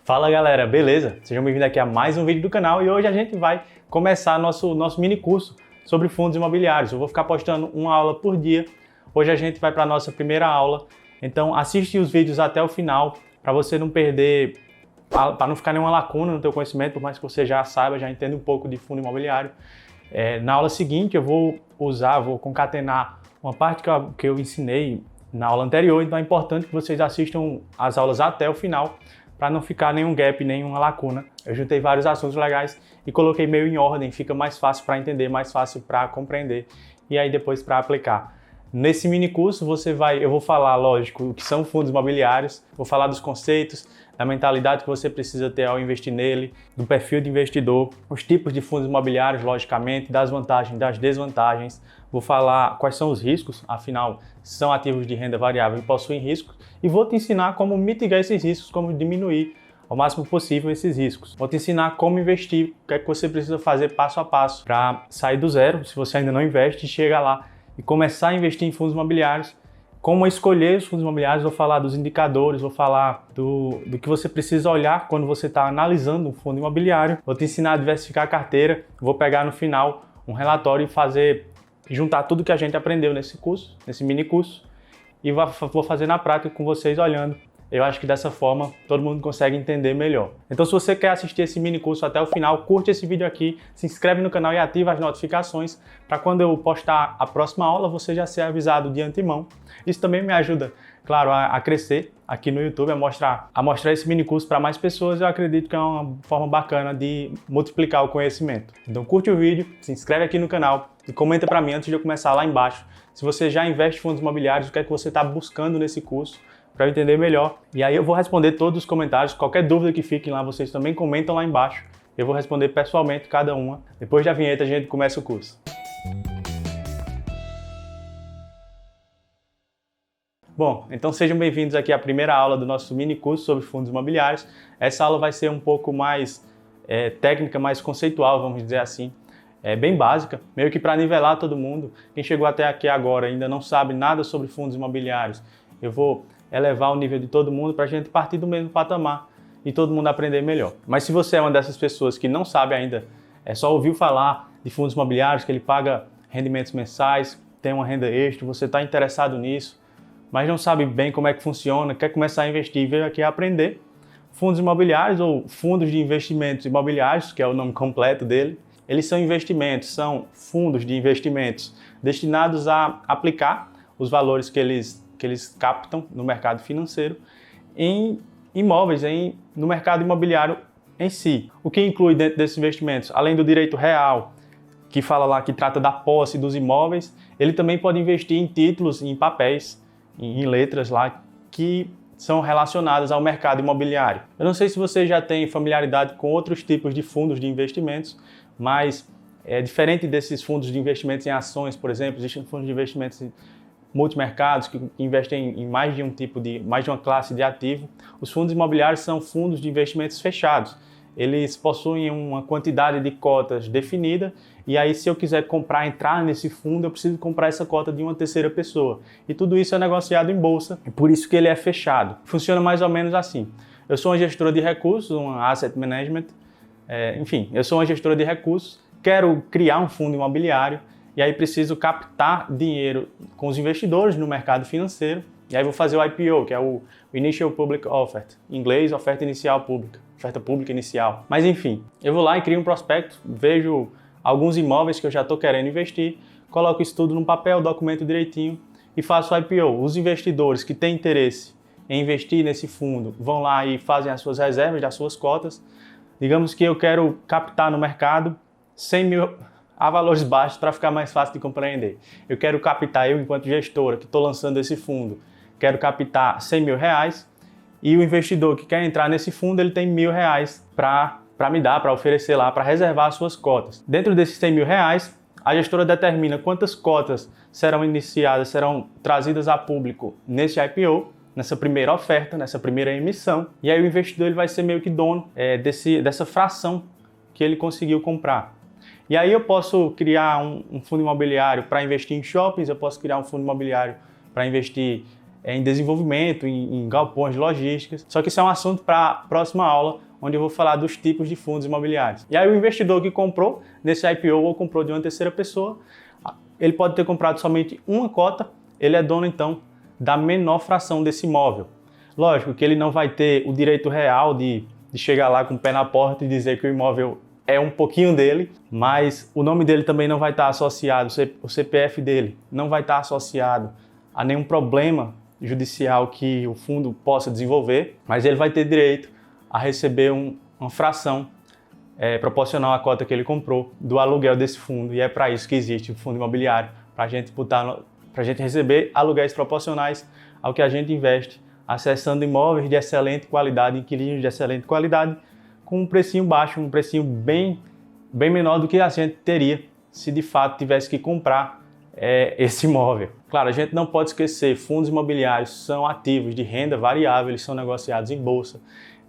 Fala galera, beleza? Sejam bem-vindos aqui a mais um vídeo do canal e hoje a gente vai começar nosso mini curso sobre fundos imobiliários. Eu vou ficar postando uma aula por dia. Hoje a gente vai para a nossa primeira aula, então assiste os vídeos até o final para você não perder, para não ficar nenhuma lacuna no teu conhecimento, por mais que você já saiba, já entenda um pouco de fundo imobiliário. Na aula seguinte eu vou concatenar uma parte que eu ensinei na aula anterior, então é importante que vocês assistam as aulas até o final, para não ficar nenhum gap, nenhuma lacuna. Eu juntei vários assuntos legais e coloquei meio em ordem, fica mais fácil para entender, mais fácil para compreender e aí depois para aplicar. Nesse mini curso eu vou falar, lógico, o que são fundos imobiliários, vou falar dos conceitos, da mentalidade que você precisa ter ao investir nele, do perfil de investidor, os tipos de fundos imobiliários, logicamente, das vantagens, das desvantagens. Vou falar quais são os riscos, afinal, são ativos de renda variável e possuem riscos, e vou te ensinar como mitigar esses riscos, como diminuir ao máximo possível esses riscos. Vou te ensinar como investir, o que é que você precisa fazer passo a passo para sair do zero, se você ainda não investe, chegar lá e começar a investir em fundos imobiliários. Como escolher os fundos imobiliários, vou falar dos indicadores, vou falar do que você precisa olhar quando você está analisando um fundo imobiliário. Vou te ensinar a diversificar a carteira, vou pegar no final um relatório e juntar tudo que a gente aprendeu nesse curso, nesse mini curso, e vou fazer na prática com vocês olhando. Eu acho que dessa forma todo mundo consegue entender melhor. Então se você quer assistir esse mini curso até o final, curte esse vídeo aqui, se inscreve no canal e ativa as notificações para quando eu postar a próxima aula você já ser avisado de antemão. Isso também me ajuda, claro, a crescer aqui no YouTube, a mostrar esse mini curso para mais pessoas. Eu acredito que é uma forma bacana de multiplicar o conhecimento. Então curte o vídeo, se inscreve aqui no canal e comenta para mim antes de eu começar lá embaixo se você já investe em fundos imobiliários, o que é que você está buscando nesse curso, para eu entender melhor. E aí eu vou responder todos os comentários, qualquer dúvida que fiquem lá, vocês também comentam lá embaixo. Eu vou responder pessoalmente cada uma. Depois da vinheta a gente começa o curso. Bom, então sejam bem-vindos aqui à primeira aula do nosso mini curso sobre fundos imobiliários. Essa aula vai ser um pouco mais técnica, mais conceitual, vamos dizer assim. Bem básica, meio que para nivelar todo mundo. Quem chegou até aqui agora ainda não sabe nada sobre fundos imobiliários, eu vou elevar o nível de todo mundo para a gente partir do mesmo patamar e todo mundo aprender melhor. Mas se você é uma dessas pessoas que não sabe ainda, só ouviu falar de fundos imobiliários, que ele paga rendimentos mensais, tem uma renda extra, você está interessado nisso, mas não sabe bem como é que funciona, quer começar a investir e veio aqui aprender, fundos imobiliários ou fundos de investimentos imobiliários, que é o nome completo dele, eles são investimentos, são fundos de investimentos destinados a aplicar os valores que eles captam no mercado financeiro em imóveis, no mercado imobiliário em si. O que inclui dentro desses investimentos? Além do direito real, que fala lá que trata da posse dos imóveis, ele também pode investir em títulos, em papéis, em letras lá que são relacionadas ao mercado imobiliário. Eu não sei se você já tem familiaridade com outros tipos de fundos de investimentos, mas diferente desses fundos de investimentos em ações, por exemplo, existem fundos de investimentos em multimercados que investem em mais de uma classe de ativo. Os fundos imobiliários são fundos de investimentos fechados. Eles possuem uma quantidade de cotas definida e aí se eu quiser entrar nesse fundo, eu preciso comprar essa cota de uma terceira pessoa. E tudo isso é negociado em bolsa, é por isso que ele é fechado. Funciona mais ou menos assim. Eu sou uma gestora de recursos, uma asset management, eu sou uma gestora de recursos, quero criar um fundo imobiliário, e aí preciso captar dinheiro com os investidores no mercado financeiro. E aí vou fazer o IPO, que é o Initial Public Offer, em inglês, oferta inicial pública, oferta pública inicial. Mas enfim, eu vou lá e crio um prospecto, vejo alguns imóveis que eu já estou querendo investir, coloco isso tudo num papel, documento direitinho e faço o IPO. Os investidores que têm interesse em investir nesse fundo vão lá e fazem as suas reservas das suas cotas. Digamos que eu quero captar no mercado 100 mil a valores baixos para ficar mais fácil de compreender. Eu quero captar, eu enquanto gestora que estou lançando esse fundo, quero captar 100 mil reais e o investidor que quer entrar nesse fundo, ele tem R$1.000 para me dar, para oferecer lá, para reservar as suas cotas. Dentro desses 100 mil reais, a gestora determina quantas cotas serão iniciadas, serão trazidas a público nesse IPO, nessa primeira oferta, nessa primeira emissão, e aí o investidor ele vai ser meio que dono dessa fração que ele conseguiu comprar. E aí eu posso criar um fundo imobiliário para investir em shoppings, eu posso criar um fundo imobiliário para investir em desenvolvimento, em galpões de logísticas. Só que isso é um assunto para a próxima aula, onde eu vou falar dos tipos de fundos imobiliários. E aí o investidor que comprou nesse IPO ou comprou de uma terceira pessoa, ele pode ter comprado somente uma cota, ele é dono então da menor fração desse imóvel. Lógico que ele não vai ter o direito real de chegar lá com o pé na porta e dizer que o imóvel é um pouquinho dele, mas o nome dele também não vai estar associado, o CPF dele não vai estar associado a nenhum problema judicial que o fundo possa desenvolver, mas ele vai ter direito a receber uma fração proporcional à cota que ele comprou do aluguel desse fundo, e é para isso que existe o fundo imobiliário, para a gente receber aluguéis proporcionais ao que a gente investe, acessando imóveis de excelente qualidade, inquilinos de excelente qualidade, com um precinho baixo, um precinho bem menor do que a gente teria se de fato tivesse que comprar esse imóvel. Claro, a gente não pode esquecer, fundos imobiliários são ativos de renda variável, eles são negociados em bolsa.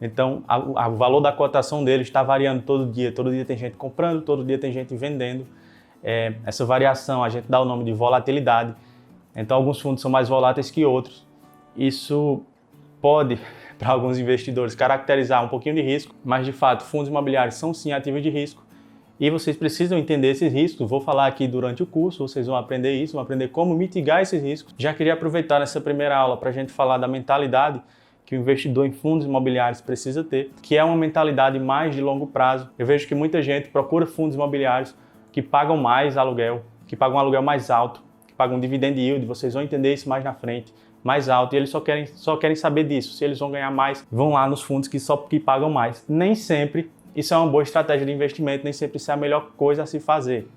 Então, o valor da cotação deles está variando todo dia tem gente comprando, todo dia tem gente vendendo. Essa variação a gente dá o nome de volatilidade. Então, alguns fundos são mais voláteis que outros. Isso pode, para alguns investidores, caracterizar um pouquinho de risco, mas de fato, fundos imobiliários são sim ativos de risco e vocês precisam entender esses riscos. Vou falar aqui durante o curso, vocês vão aprender isso, vão aprender como mitigar esses riscos. Já queria aproveitar nessa primeira aula para a gente falar da mentalidade que o investidor em fundos imobiliários precisa ter, que é uma mentalidade mais de longo prazo. Eu vejo que muita gente procura fundos imobiliários que pagam mais aluguel, que pagam um aluguel mais alto, que pagam um dividend yield, vocês vão entender isso mais na frente, mais alto, e eles só querem saber disso. Se eles vão ganhar mais, vão lá nos fundos que pagam mais. Nem sempre isso é uma boa estratégia de investimento, nem sempre isso é a melhor coisa a se fazer.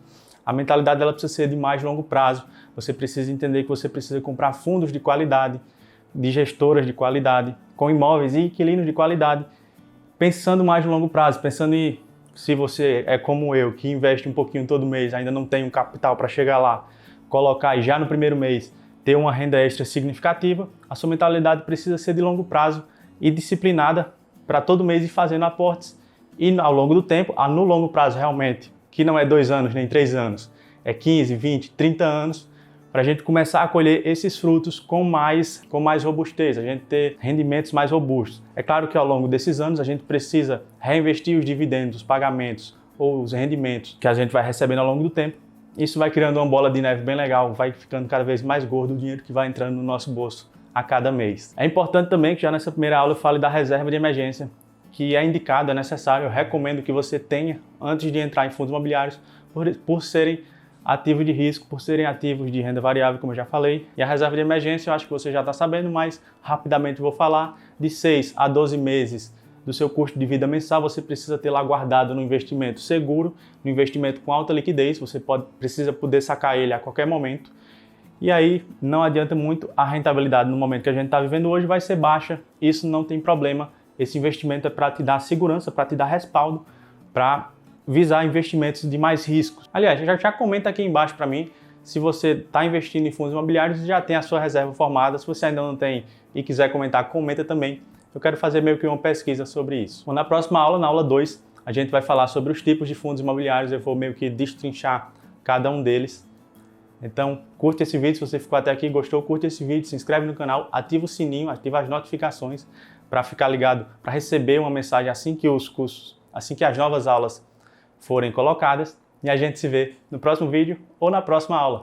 A mentalidade dela precisa ser de mais longo prazo. Você precisa entender que você precisa comprar fundos de qualidade, de gestoras de qualidade, com imóveis e inquilinos de qualidade, pensando mais no longo prazo, pensando em, se você é como eu, que investe um pouquinho todo mês, ainda não tem um capital para chegar lá, colocar e já no primeiro mês ter uma renda extra significativa, a sua mentalidade precisa ser de longo prazo e disciplinada para todo mês ir fazendo aportes e ao longo do tempo, no longo prazo realmente, que não é 2 anos nem 3 anos, é 15, 20, 30 anos, para a gente começar a colher esses frutos com mais robustez, a gente ter rendimentos mais robustos. É claro que ao longo desses anos a gente precisa reinvestir os dividendos, os pagamentos ou os rendimentos que a gente vai recebendo ao longo do tempo. Isso vai criando uma bola de neve bem legal, vai ficando cada vez mais gordo o dinheiro que vai entrando no nosso bolso a cada mês. É importante também que já nessa primeira aula eu fale da reserva de emergência, que é indicado, é necessário, eu recomendo que você tenha antes de entrar em fundos imobiliários, por serem ativos de risco, por serem ativos de renda variável, como eu já falei. E a reserva de emergência, eu acho que você já está sabendo, mas rapidamente vou falar, de 6 a 12 meses do seu custo de vida mensal, você precisa ter lá guardado no investimento seguro, no investimento com alta liquidez, você precisa poder sacar ele a qualquer momento. E aí não adianta muito, a rentabilidade no momento que a gente está vivendo hoje vai ser baixa, isso não tem problema. Esse investimento é para te dar segurança, para te dar respaldo, para visar investimentos de mais riscos. Aliás, já comenta aqui embaixo para mim se você está investindo em fundos imobiliários e já tem a sua reserva formada. Se você ainda não tem e quiser comentar, comenta também. Eu quero fazer meio que uma pesquisa sobre isso. Bom, na próxima aula, na aula 2, a gente vai falar sobre os tipos de fundos imobiliários. Eu vou meio que destrinchar cada um deles. Então, curte esse vídeo. Se você ficou até aqui e gostou, curte esse vídeo, se inscreve no canal, ativa o sininho, ativa as notificações para ficar ligado, para receber uma mensagem assim que as novas aulas forem colocadas, e a gente se vê no próximo vídeo ou na próxima aula.